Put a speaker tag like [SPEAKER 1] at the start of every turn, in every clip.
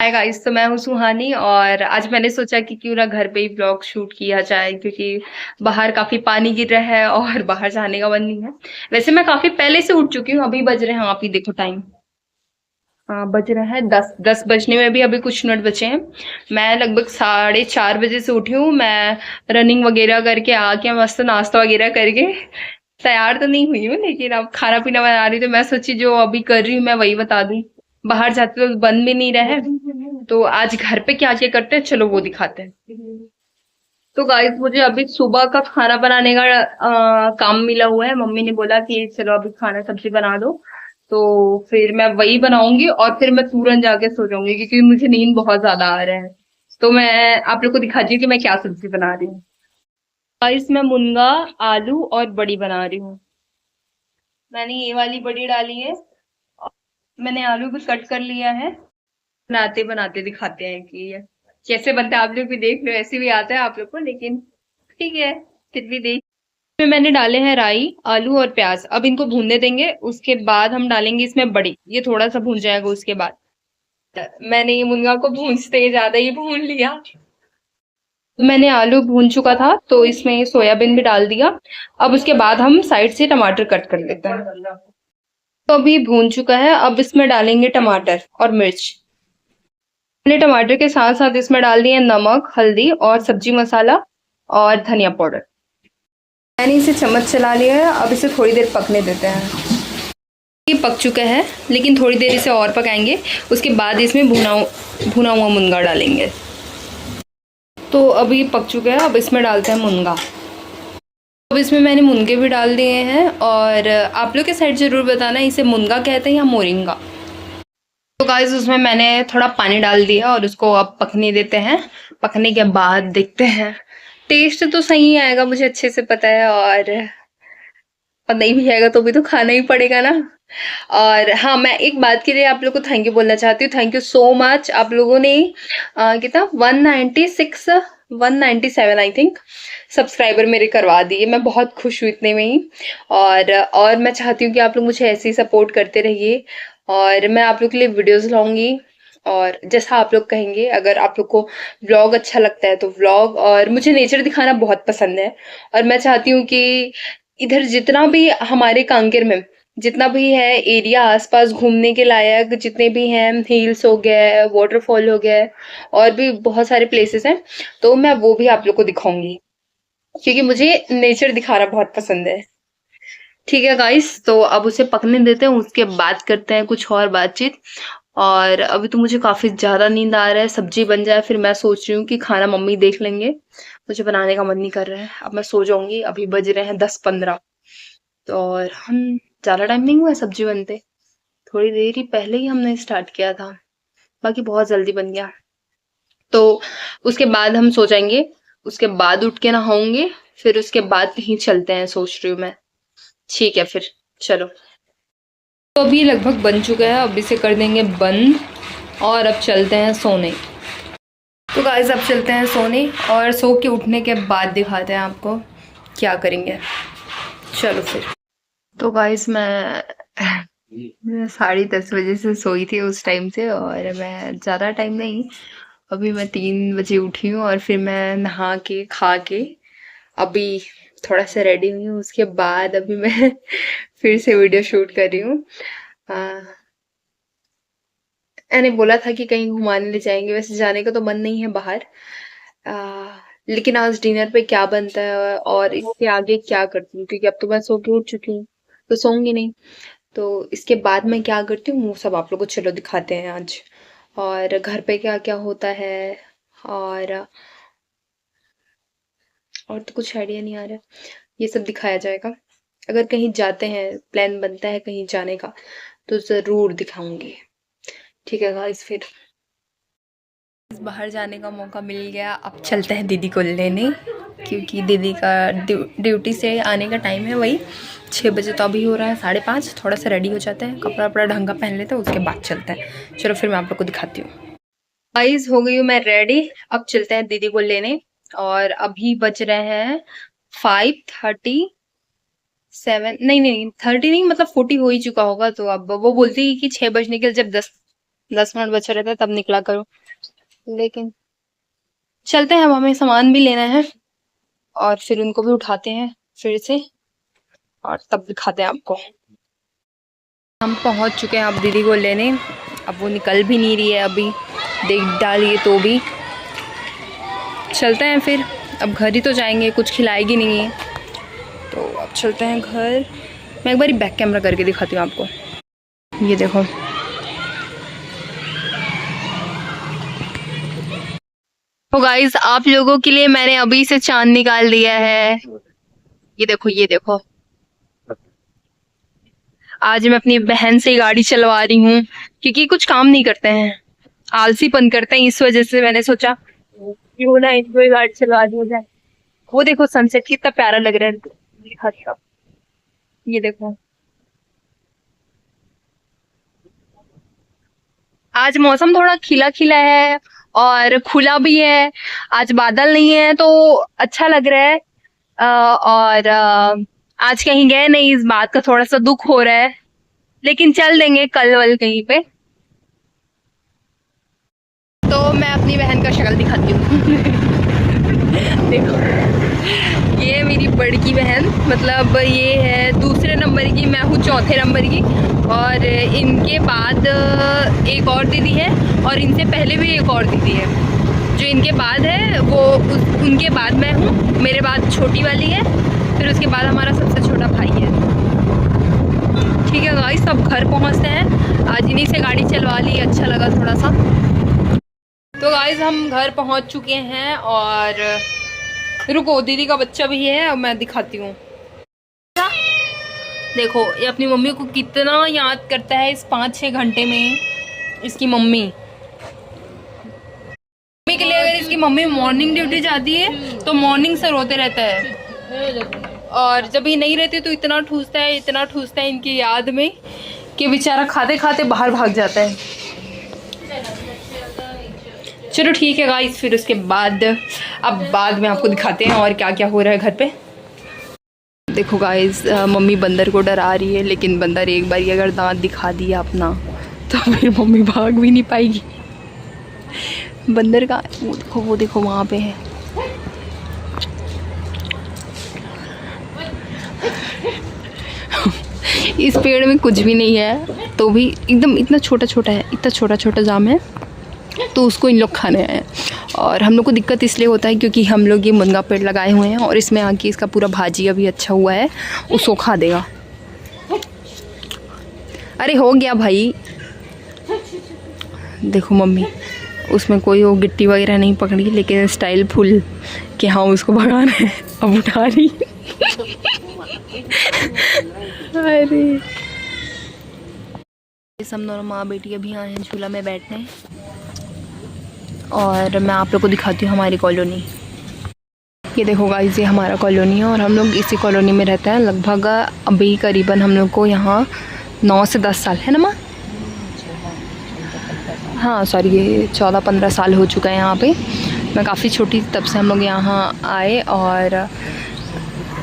[SPEAKER 1] Hi guys, तो मैं हूँ सुहानी और आज मैंने सोचा कि क्यों ना घर पे ही ब्लॉग शूट किया जाए क्योंकि बाहर काफी पानी गिर रहा है और बाहर जाने का मन नहीं है। वैसे मैं काफी पहले से उठ चुकी हूँ, अभी बज रहे हैं, आप ही देखो टाइम। हाँ, बज रहा है 10 बजने में भी अभी कुछ मिनट बचे हैं। मैं लगभग 4:30 बजे से उठी हूँ। मैं रनिंग वगैरह करके आके मस्त नाश्ता वगैरह करके तैयार तो नहीं हुई हूँ, लेकिन अब खाना पीना बना रही हूँ, तो मैं सोची जो अभी कर रही हूँ मैं वही बता दूं। बाहर जाते तो बन भी नहीं रहा है, तो आज घर पे क्या क्या करते हैं चलो वो दिखाते हैं। तो गाइस, मुझे अभी सुबह का खाना बनाने का काम मिला हुआ है। मम्मी ने बोला कि चलो अभी खाना सब्जी बना दो, तो फिर मैं वही बनाऊंगी और फिर मैं तुरंत जाके सो जाऊंगी क्योंकि मुझे नींद बहुत ज्यादा आ रहा है। तो मैं आप लोग को दिखाती हूँ कि मैं क्या सब्जी बना रही हूँ। गाइस, मैं मुनगा, आलू और बड़ी बना रही हूँ। मैंने ये वाली बड़ी डाली है। मैंने आलू भी कट कर लिया है। बनाते बनाते दिखाते हैं कि ये कैसे बनता है। आप लोग भी देख लो, ऐसे भी आता है आप लोग को, लेकिन ठीक है, फिर भी देख। इसमें मैंने डाले हैं राई, आलू और प्याज। अब इनको भूनने देंगे, उसके बाद हम डालेंगे इसमें बड़ी। ये थोड़ा सा भून जाएगा उसके बाद। मैंने ये मुनगा को भूनते ज्यादा ही भून लिया। मैंने आलू भून चुका था तो इसमें सोयाबीन भी डाल दिया। अब उसके बाद हम साइड से टमाटर कट कर लेते हैं। तो अभी भून चुका है, अब इसमें डालेंगे टमाटर और मिर्च। मैंने टमाटर के साथ साथ इसमें डाल दिए नमक, हल्दी और सब्जी मसाला और धनिया पाउडर। मैंने इसे चम्मच चला लिया है, अब इसे थोड़ी देर पकने देते हैं। ये पक चुका है, लेकिन थोड़ी देर इसे और पकाएंगे। उसके बाद इसमें भुना हुआ मुनगा डालेंगे। तो अब ये पक चुका है, अब इसमें डालते हैं मुनगा। अब इसमें मैंने मुनगे भी डाल दिए हैं। और आप लोग के साइड जरूर बताना इसे मुनगा कहते हैं या मोरिंगा। तो गाइस, उसमें मैंने थोड़ा पानी डाल दिया और उसको अब पकने देते हैं। पकने के बाद देखते हैं। टेस्ट तो सही आएगा, मुझे अच्छे से पता है। और नहीं भी आएगा तो भी तो खाना ही पड़ेगा ना। और हाँ, मैं एक बात के लिए आप लोग को थैंक यू बोलना चाहती हूँ। Thank you so much. आप लोगों ने कितना 196 197 आई थिंक सब्सक्राइबर मेरे करवा दिए। मैं बहुत खुश हूँ इतने में ही। और मैं चाहती हूँ कि आप लोग मुझे ऐसे ही सपोर्ट करते रहिए और मैं आप लोग के लिए वीडियोस लाऊंगी। और जैसा आप लोग कहेंगे, अगर आप लोग को व्लॉग अच्छा लगता है तो व्लॉग, और मुझे नेचर दिखाना बहुत पसंद है। और मैं चाहती हूँ कि इधर जितना भी हमारे कांकेर में जितना भी है एरिया आसपास घूमने के लायक, जितने भी हैं, हिल्स हो गया, वाटरफॉल हो गया, और भी बहुत सारे प्लेसेस हैं, तो मैं वो भी आप लोग को दिखाऊंगी क्योंकि मुझे नेचर दिखाना बहुत पसंद है। ठीक है गाइस, तो अब उसे पकने देते हैं, उसके बाद करते हैं कुछ और बातचीत। और अभी तो मुझे काफी ज्यादा नींद आ रहा है। सब्जी बन जाए फिर मैं सोच रही हूँ कि खाना मम्मी देख लेंगे। मुझे बनाने का मन नहीं कर रहा है, अब मैं सो जाऊंगी। अभी बज रहे हैं 10:15। तो और हम ज्यादा टाइम नहीं हुआ है सब्जी बनते, थोड़ी देर ही पहले ही हमने स्टार्ट किया था। बाकी बहुत जल्दी बन गया। तो उसके बाद हम सो जाएंगे। उसके बाद उठ के नहाऊंगे, फिर उसके बाद कहीं चलते हैं सोच रही हूँ मैं। ठीक है फिर, चलो। तो अभी लगभग बन चुका है, अब इसे कर देंगे बंद और अब चलते हैं सोने। तो गाइस, अब चलते हैं सोने और सो के उठने के बाद दिखाते हैं आपको क्या करेंगे। चलो फिर। तो गाइस, मैं 10:30 बजे से सोई थी उस टाइम से, और मैं ज़्यादा टाइम नहीं, अभी मैं 3 बजे उठी हूँ और फिर मैं नहा के खा के अभी थोड़ा सा रेडी हुई हूँ। उसके बाद अभी मैं फिर से वीडियो शूट कर रही हूँ। मैंने बोला था कि कहीं घुमाने ले जाएंगे, वैसे जाने का तो मन नहीं है बाहर। लेकिन आज डिनर पे क्या बनता है और इसके आगे क्या करती हूँ, क्योंकि अब तो मैं सो के उठ चुकी हूँ, तो सोऊंगी नहीं। तो इसके बाद मैं क्या करती हूँ वो सब आप लोगों को चलो दिखाते हैं आज। और घर पे क्या क्या होता है। और और तो कुछ आइडिया नहीं आ रहा, ये सब दिखाया जाएगा। अगर कहीं जाते हैं, प्लान बनता है कहीं जाने का, तो जरूर दिखाऊंगी। ठीक है गाइस, फिर बाहर जाने का मौका मिल गया। अब चलते हैं दीदी को लेने, क्योंकि दीदी का ड्यूटी से आने का टाइम है वही 6 बजे। तो अभी हो रहा है 5:30। थोड़ा सा रेडी हो जाते हैं, कपड़ा वपड़ा ढंग का पहन लेते हैं, उसके बाद चलते हैं। चलो फिर मैं आप लोग को दिखाती हूँ। गाइस, हो गई हूँ मैं रेडी, अब चलते हैं दीदी को लेने। और अभी बज रहे हैं 5:37, नहीं नहीं 30 नहीं, मतलब 40 हो ही चुका होगा। तो अब वो बोलती है कि 6 बजने के जब 10 10 मिनट बचे रहते तब निकला करो। लेकिन चलते हैं, अब हमें सामान भी लेना है और फिर उनको भी उठाते हैं फिर से और तब दिखाते हैं आपको। हम पहुंच चुके हैं अब दीदी को लेने। अब वो निकल भी नहीं रही है अभी, देख डालिए तो भी। चलते हैं फिर, अब घर ही तो जाएंगे, कुछ खिलाएगी नहीं है तो अब चलते हैं घर। मैं एक बार बैक कैमरा करके दिखाती हूँ आपको। ये देखो, तो गाइस आप लोगों के लिए मैंने अभी से चांद निकाल दिया है। ये देखो, ये देखो। आज मैं अपनी बहन से गाड़ी चलवा रही हूँ क्योंकि कुछ काम नहीं करते हैं, आलसीपन करते हैं, इस वजह से मैंने सोचा क्यों ना इनको गाड़ी चलवा दी जाए। वो देखो सनसेट कितना प्यारा लग रहा है। ये देखो, आज मौसम थोड़ा खिला खिला है और खुला भी है। आज बादल नहीं है तो अच्छा लग रहा है। और आज कहीं गए नहीं, इस बात का थोड़ा सा दुख हो रहा है, लेकिन चल देंगे कल वल कहीं पे। तो मैं अपनी बहन का शक्ल दिखाती हूँ। देखो, ये मेरी बड़की बहन, मतलब ये है दूसरे नंबर की, मैं हूँ चौथे नंबर की। और इनके बाद एक और दीदी है और इनसे पहले भी एक और दीदी है। जो इनके बाद है वो उनके बाद मैं हूँ, मेरे बाद छोटी वाली है, फिर उसके बाद हमारा सबसे छोटा भाई है। ठीक है गाइस, सब घर पहुँचते हैं। आज इन्हीं से गाड़ी चलवा ली, अच्छा लगा थोड़ा सा। तो गाइस हम घर पहुँच चुके हैं और रुको, दीदी का बच्चा भी है, अब मैं दिखाती हूँ। देखो ये अपनी मम्मी को कितना याद करता है इस 5-6 घंटे में। इसकी मम्मी के लिए, अगर इसकी मम्मी मॉर्निंग ड्यूटी जाती है तो मॉर्निंग से रोते रहता है, और जब ये नहीं रहती तो इतना ठूसता है इनकी याद में कि बेचारा खाते खाते बाहर भाग जाता है। चलो ठीक है गाइस, फिर उसके बाद अब बाद में आपको दिखाते हैं और क्या क्या हो रहा है घर पे। देखो गाइस, मम्मी बंदर को डरा रही है, लेकिन बंदर एक बार अगर दांत दिखा दिया अपना तो फिर मम्मी भाग भी नहीं पाएगी। बंदर का वो देखो वहाँ पे है। इस पेड़ में कुछ भी नहीं है तो भी एकदम इतना छोटा छोटा है, इतना छोटा छोटा जाम है, तो उसको इन लोग खाने आए हैं। और हम लोग को दिक्कत इसलिए होता है क्योंकि हम लोग ये मुनगा पेड़ लगाए हुए हैं और इसमें आके इसका पूरा भाजी अभी अच्छा हुआ है, उसको खा देगा। अरे हो गया भाई। देखो मम्मी, उसमें कोई वो गिट्टी वगैरह नहीं पकड़ी, लेकिन स्टाइल फुल कि हाँ उसको भगाना है, अब उठा रही। अरे हम दोनों माँ बेटी अभी आए हैं झूला में बैठने, और मैं आप लोग को दिखाती हूँ हमारी कॉलोनी। ये देखो गाइस, ये हमारा कॉलोनी है और हम लोग इसी कॉलोनी में रहते हैं लगभग। अभी करीबन हम लोग को यहाँ 9 से 10 साल है ना माँ? हाँ सॉरी, ये 14-15 साल हो चुका है यहाँ पे। मैं काफ़ी छोटी थी तब से हम लोग यहाँ आए और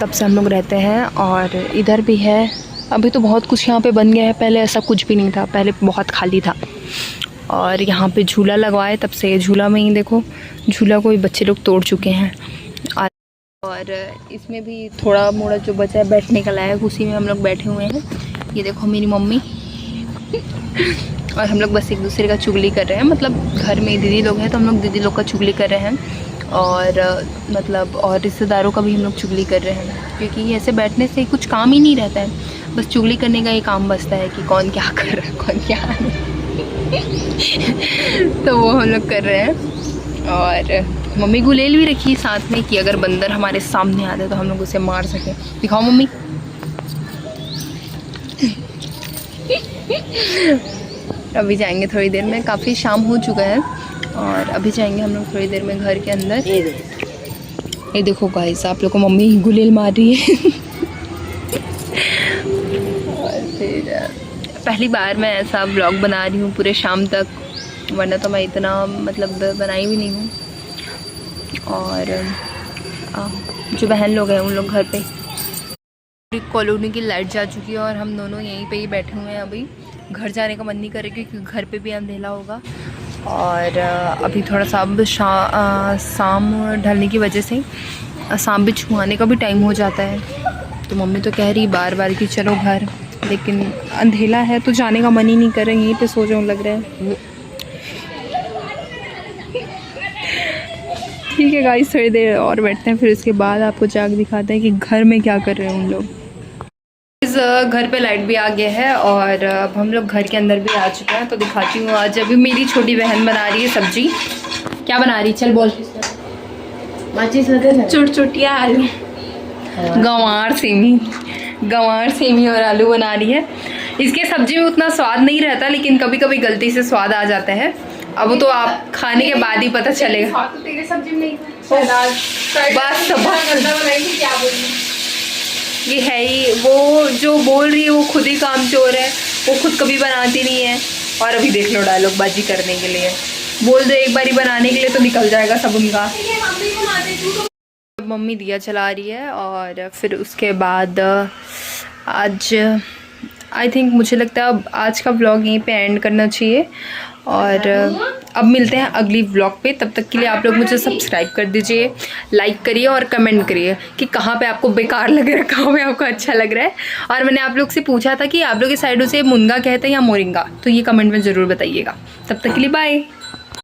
[SPEAKER 1] तब से हम लोग रहते हैं। और इधर भी है, अभी तो बहुत कुछ यहाँ पे बन गया है, पहले ऐसा कुछ भी नहीं था, पहले बहुत खाली था। और यहाँ पे झूला लगवाए तब से, झूला में ही देखो, झूला को भी बच्चे लोग तोड़ चुके हैं। और इसमें भी थोड़ा मोड़ा जो बचा है बैठने का लायक, उसी में हम लोग बैठे हुए हैं। ये देखो मेरी मम्मी। और हम लोग बस एक दूसरे का चुगली कर रहे हैं, मतलब घर में दीदी लोग हैं तो हम लोग दीदी लोग का चुगली कर रहे हैं, और मतलब और रिश्तेदारों का भी हम लोग चुगली कर रहे हैं, क्योंकि ऐसे बैठने से कुछ काम ही नहीं रहता है, बस चुगली करने का ही काम बचता है कि कौन क्या कर रहा है, कौन क्या नहीं। तो वो हम लोग कर रहे हैं। और मम्मी गुलेल भी रखी साथ में कि अगर बंदर हमारे सामने आ जाए तो हम लोग उसे मार सकें। दिखाओ मम्मी। अभी जाएंगे थोड़ी देर में, काफ़ी शाम हो चुका है और अभी जाएंगे हम लोग थोड़ी देर में घर के अंदर। ये देखो गाइस, आप लोग को मम्मी गुलेल मार रही है। और फिर पहली बार मैं ऐसा ब्लॉग बना रही हूँ पूरे शाम तक, वरना तो मैं इतना मतलब बनाई भी नहीं हूँ। और जो बहन लोग हैं उन लोग घर पे। कॉलोनी की लाइट जा चुकी है और हम दोनों यहीं पे ही बैठे हुए हैं अभी, घर जाने का मन नहीं करे क्योंकि घर पे भी अंधेला होगा। और अभी थोड़ा सा अब शाम ढलने की वजह से शाम भी छुआने का भी टाइम हो जाता है। तो मम्मी तो कह रही बार बार कि चलो घर, लेकिन अंधेला है तो जाने का मन ही नहीं कर रहा है, यहीं पे सो जाऊँ लग रहा है। ठीक है गाइस, थोड़ी देर और बैठते हैं, फिर उसके बाद आपको जाके दिखाते हैं कि घर में क्या कर रहे हैं उन लोग। इस घर पे लाइट भी आ गया है और अब हम लोग घर के अंदर भी आ चुके हैं। तो दिखाती हूँ, आज अभी मेरी छोटी बहन बना रही है सब्जी। क्या बना रही, चल बोल। चुटचुटिया आलू, गंवार सेमी और आलू बना रही है। इसके सब्जी में उतना स्वाद नहीं रहता, लेकिन कभी कभी गलती से स्वाद आ जाता है। अब वो तो आप खाने के बाद ही पता चलेगा। तेरे सब्जी में नहीं, ये है ही, वो जो बोल रही है वो खुद ही कामचोर है, वो खुद कभी बनाती नहीं है। और अभी देख लो डायलॉग बाजी करने के लिए बोल दो एक बारी बनाने के लिए तो निकल जाएगा सब उनका। मम्मी दिया जला रही है और फिर उसके बाद आज आई थिंक मुझे लगता है अब आज का व्लॉग यहीं पे एंड करना चाहिए। और अब मिलते हैं अगली व्लॉग पे। तब तक के लिए आप लोग मुझे सब्सक्राइब कर दीजिए, लाइक करिए और कमेंट करिए कि कहाँ पे आपको बेकार लग रहा है, कहाँ पे आपको अच्छा लग रहा है। और मैंने आप लोग से पूछा था कि आप लोग की साइडों से मुनगा कहते हैं या मोरिंगा, तो ये कमेंट में ज़रूर बताइएगा। तब तक के लिए बाय।